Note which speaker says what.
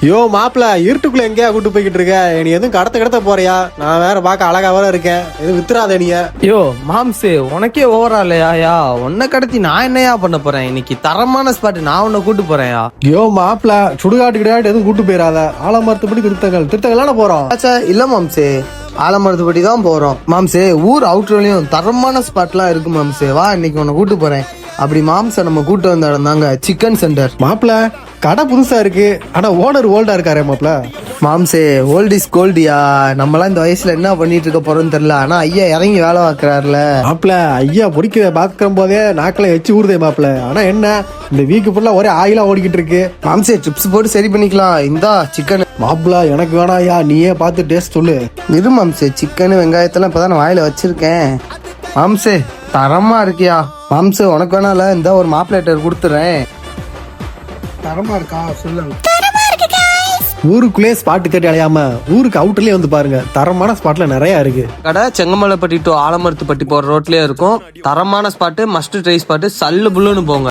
Speaker 1: யோ மாப்பிள, இருட்டுக்குள்ள எங்கேயா கூட்டு போய்கிட்டு இருக்க? நீ எதுவும் கடத்த போறியா? நான் வேற பார்க்க அழகா வேற இருக்கேன், எதுவும் வித்துறாத நீ.
Speaker 2: யோ மாம்சு, உனக்கே ஓவரா இல்லையா? உன்னை கடத்தி நான் என்னையா பண்ண போறேன்? இன்னைக்கு தரமான ஸ்பாட், நான் உன்னை கூட்டு போறேன்யா.
Speaker 1: யோ மாப்பிள, சுடுகாட்டு கிடையாது எதுவும் கூட்டு போயிடாத. ஆலமரத்துப்படி திருத்தங்கள்லாம் போறோம்.
Speaker 2: இல்ல மாம்சே, ஆலமரத்துப்படி தான் போறோம் மாம்சே. ஊர் அவுட்டர்லயும் தரமான ஸ்பாட்லாம் இருக்கு மாம்சே. வா, இன்னைக்கு உன்னை கூட்டு போறேன். அப்படி மாம்ச நம்ம கூட்டு வந்த இடம் தாங்க சிக்கன் சென்டர்.
Speaker 1: மாப்பிள, கடை புதுசா இருக்கு, ஆனா ஓனர் ஓல்டா இருக்காரே மாப்பிள.
Speaker 2: மாம்சே, ஓல்ட் இஸ் கோல்டியா. நம்மளாம் இந்த வயசுல என்ன பண்ணிட்டு இருக்க போறோம்னு தெரியல, ஆனா ஐயா இறங்கி வேலை பார்க்கறாருல.
Speaker 1: மாப்பிள, ஐயா பொறிக்க பாக்குற போதே நாக்கில வச்சு ஊறுதே மாப்பிள. ஆனா என்ன, இந்த வீக்கு ஃபுல்லா ஒரே ஆயிலா ஓடிக்கிட்டு இருக்கு.
Speaker 2: மாம்சே, சிப்ஸ் போட்டு சரி பண்ணிக்கலாம். இந்தா சிக்கன்.
Speaker 1: மாப்பிள, எனக்கு வேணாம் ஐயா, நீயே பார்த்து டேஸ்ட் சொல்லு.
Speaker 2: இரு மாம்சே, சிக்கன் வெங்காயத்தெல்லாம் இப்பதான் நான் வாயில வச்சிருக்கேன். மாம்சே, தரமா இருக்கியா? மாம்சே, உனக்கு வேணால, இந்த ஒரு மாப்பிளேட்டர் கொடுத்துறேன். தரமா இருக்கா சொல்லுங்க.
Speaker 1: ஊருக்குள்ளே ஸ்பாட் தேடி அலையாம ஊருக்கு அவுட்டர்லயே வந்து பாருங்க, தரமான ஸ்பாட்ல நிறைய இருக்கு.
Speaker 2: கடை செங்கமலைப்பட்டி டு ஆலமரத்துப்பட்டி போற ரோட்லயே இருக்கும். தரமான ஸ்பாட்டு, மஸ்ட் ட்ரை ஸ்பாட்டு. சல்லு புல்லுன்னு போங்க.